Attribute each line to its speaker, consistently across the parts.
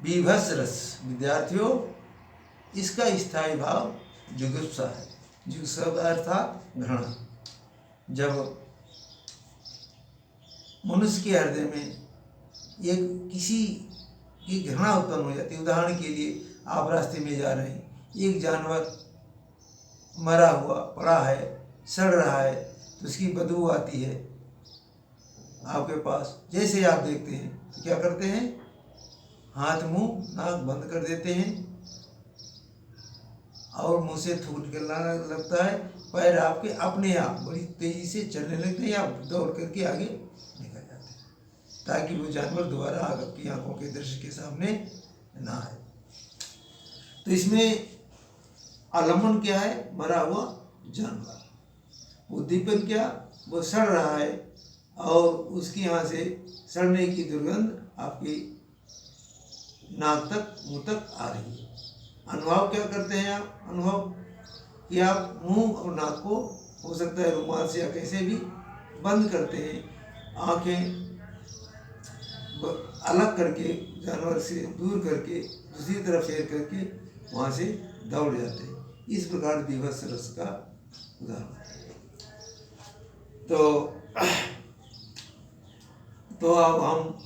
Speaker 1: बीभत्स रस विद्यार्थियों, इसका स्थायी भाव जुगुप्सा है। जुगुप्सा अर्थात घृणा। जब मनुष्य के हृदय में एक किसी की घृणा उत्पन्न हो जाती है, उदाहरण के लिए आप रास्ते में जा रहे हैं, एक जानवर मरा हुआ पड़ा है, सड़ रहा है, तो उसकी बदबू आती है आपके पास। जैसे आप देखते हैं तो क्या करते हैं, हाथ मुंह नाक बंद कर देते हैं और मुंह से थूक निकलना लगता है। पैर आपके अपने आप बड़ी तेजी से चलने लगते हैं या दौड़ करके आगे निकल जाते हैं, ताकि वो जानवर दोबारा आपकी आंखों के दृश्य के सामने ना आए। तो इसमें आलम्बन क्या है, मरा हुआ जानवर। उद्दीपन क्या, वो सड़ रहा है और उसकी यहाँ से सड़ने की दुर्गंध आपकी नाक तक, मुंह तक आ रही है। अनुभव क्या करते हैं आप, अनुभव कि आप मुंह और नाक को हो सकता है रुमाल से या कैसे भी बंद करते हैं, आंखें अलग करके जानवर से दूर करके दूसरी तरफ फेर करके वहाँ से दौड़ जाते हैं। इस प्रकार बीभत्स रस का उदाहरण। तो अब हम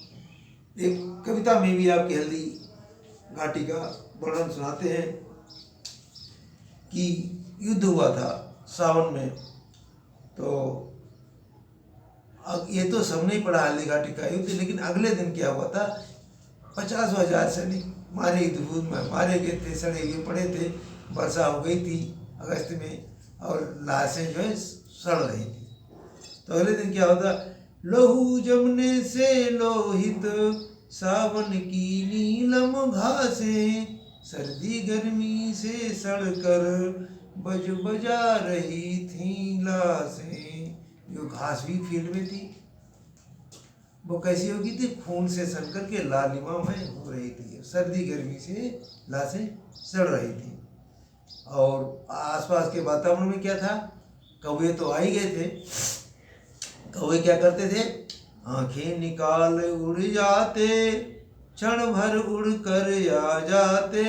Speaker 1: एक कविता में भी आपकी हल्दी घाटी का वर्णन सुनाते हैं कि युद्ध हुआ था सावन में। तो ये तो सबने ही पढ़ा हल्दी घाटी का युद्ध, लेकिन अगले दिन क्या हुआ था, 50,000 सैनिक मारे युद्धभूमि में मारे गए थे, सड़े हुए पड़े थे। वर्षा हो गई थी अगस्त में और लाशें जो है सड़ रही थी। तो अगले दिन क्या होता, लहू जमने से लोहित सावन की नीलम घासें, सर्दी गर्मी से सड़कर बज बजा रही थी लाशें। जो घास भी फील्ड में थी वो कैसी होगी थी, खून से सन करके लालिमा में हो रही थी। सर्दी गर्मी से लाशें सड़ रही थी और आसपास के वातावरण में क्या था, कौवे तो आ ही गए थे। कौवे क्या करते थे, आंखें निकाल उड़ जाते, क्षण भर उड़ कर आ जाते,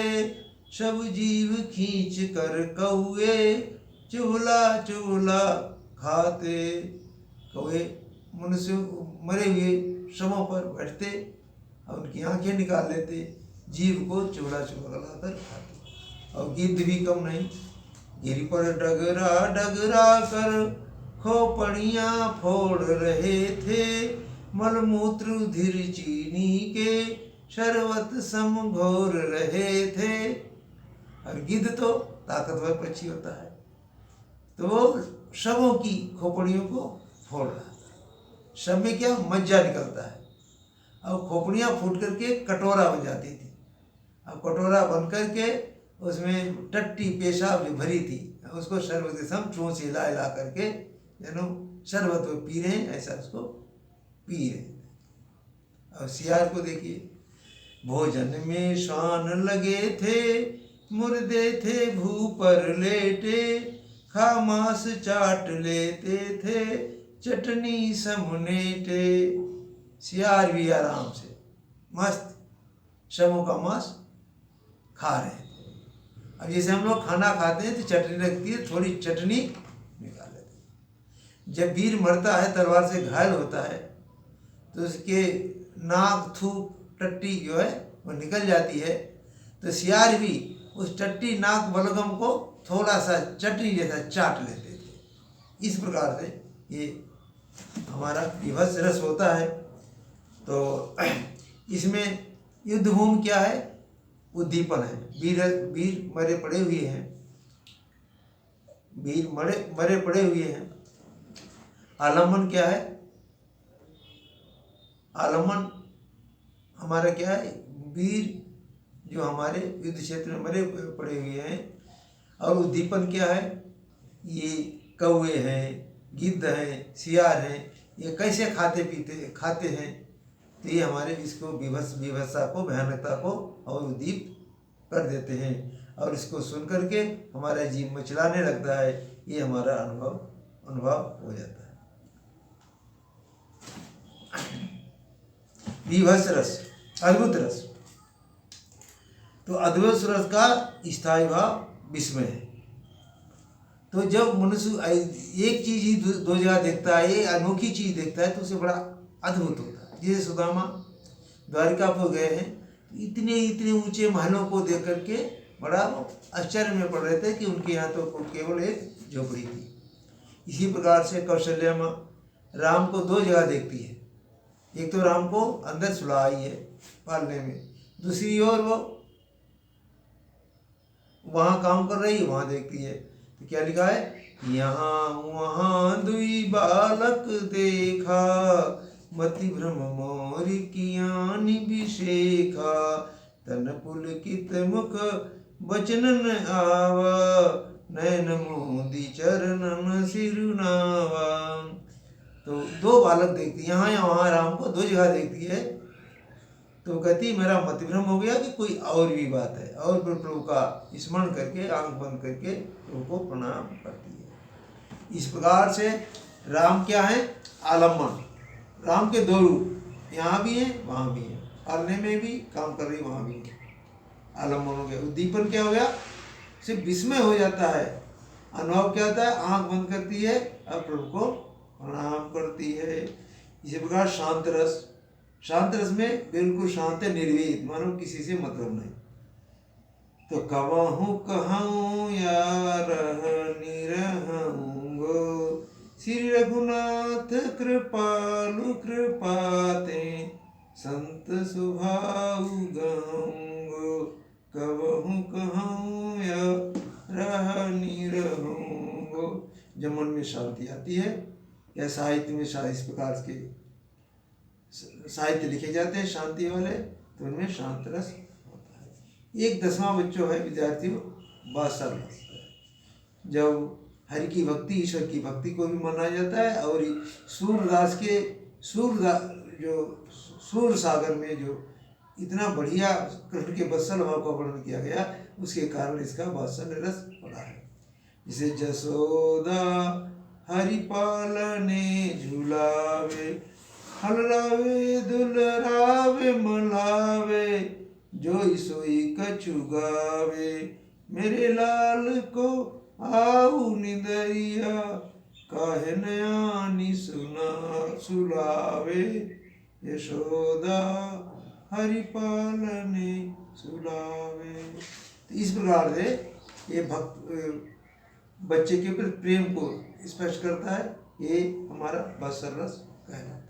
Speaker 1: सब जीव खींच कर कौवे चुगला चुगला खाते। कौवे मनुष्य मरे हुए शवों पर बैठते और उनकी आंखें निकाल लेते, जीव को चुगला चुगला कर खाते। और गिद्ध भी कम नहीं, गिर पर डगरा डगरा कर खोपड़ियाँ फोड़ रहे थे, मलमूत्र उधिर चीनी के शरबत सम घोर रहे थे। और गिद्ध तो ताकतवर पक्षी होता है, तो वो शवों की खोपड़ियों को फोड़ रहा था। शव में क्या मज्जा निकलता है और खोपड़ियाँ फूट करके कटोरा बन जाती थी। अब कटोरा बन करके उसमें टट्टी पेशाब जो भरी थी उसको शरबत के सम चूँ से हिला हिला करके जनो शरबत वो पी रहे हैं, ऐसा उसको पी रहे हैं। और सियार को देखिए, भोजन में शान लगे थे, मुर्दे थे भू पर लेटे, खा मांस चाट लेते थे, चटनी समनेटे। सियार भी आराम से मस्त शवों का मांस खा रहे थे। अब जैसे हम लोग खाना खाते हैं तो चटनी लगती है, थोड़ी चटनी निकाल लेते हैं। जब वीर मरता है, तलवार से घायल होता है, तो उसके नाक थूक टट्टी जो है वो निकल जाती है। तो सियार भी उस टट्टी नाक बलगम को थोड़ा सा चटनी जैसा चाट लेते थे। इस प्रकार से ये हमारा बीभत्स रस होता है। तो इसमें युद्धभूमि क्या है, उद्दीपन है। वीर मरे पड़े हुए हैं, वीर मरे पड़े हुए हैं। आलम्बन क्या है, आलम्बन हमारा क्या है, वीर जो हमारे युद्ध क्षेत्र में मरे पड़े हुए हैं। और उद्दीपन क्या है, ये कौवे हैं, गिद्ध हैं, सियार हैं, ये कैसे खाते हैं। तो ये हमारे इसको विभत्सा को, भयानकता को और उद्दीप कर देते हैं और इसको सुन करके हमारा जीव मचलाने लगता है। ये हमारा अनुभव हो जाता है। बीभत्स रस, अद्भुत रस। तो अद्वैत रस का स्थायी भाव विस्मय है। तो जब मनुष्य एक चीज ही दो जगह देखता है, ये अनोखी चीज देखता है, तो उसे बड़ा अद्भुत होता है। जैसे सुदामा द्वारिकापुर गए हैं, इतने इतने ऊंचे महलों को देख करके बड़ा आश्चर्य में पड़ रहे थे कि उनके यहाँ तो केवल एक झोपड़ी थी। इसी प्रकार से कौशल्या माँ राम को दो जगह देखती है, एक तो राम को अंदर सुलाई है पालने में, दूसरी ओर वो वहाँ काम कर रही है, वहाँ देखती है। तो क्या लिखा है, यहाँ वहाँ दुई बालक देखा, मति भ्रम मोरी कियानि विशेखा, तन पुलकित मुख बचनन आवा, नयन मोदी चरणन सिरुनावा। तो दो बालक देखती, यहाँ या वहाँ राम को दो जगह देखती है। तो कहती मेरा मतिभ्रम हो गया कि कोई और भी बात है, और फिर प्रभु का स्मरण करके आंख बंद करके प्रभु को प्रणाम करती है। इस प्रकार से राम क्या है, आलम्बन। राम के दो रूप, यहाँ भी है वहाँ भी है, पालने में भी काम कर रही वहाँ भी है। आलम्बन हो गया। उद्दीपन क्या हो गया, सिर्फ विस्मय हो जाता है। अनुभव क्या होता है, आंख बंद करती है और प्रभु को प्रणाम करती है। इसी प्रकार शांत रस, शांत रस में बिल्कुल शांत है, निर्वेद, मानो किसी से मतलब नहीं। तो कवहु कहूँ यार निरहूँगो, श्री रघुनाथ कृपालु कृपाते, संत स्वभाव गहूँगो, कवहु कहूँ यार निरहूँगो। जब मन में शांति आती है, या साहित्य में इस प्रकार के साहित्य लिखे जाते हैं शांति वाले, तो उनमें शांत रस होता है। एक 10वां बच्चों है विद्यार्थियों, बादशाह रस। जब हरि की भक्ति, ईश्वर की भक्ति को भी माना जाता है, और सूरदास के सूर सागर में जो इतना बढ़िया कृष्ण के वत्सल भाव का वर्णन किया गया, उसके कारण इसका बादशाह रस पड़ा है। जिसे जसोदा हरि पालने झुलावे, हलरावे दुलरावे मलावे, जोई सोई कछु गावे, मेरे लाल को आऊ निदरिया, काहे नयानी सुलावे, यशोदा हरि पालने सुलावे। तो इस प्रकार से ये बच्चे के प्रति प्रेम को स्पष्ट करता है। ये हमारा बादशाह रस कहना।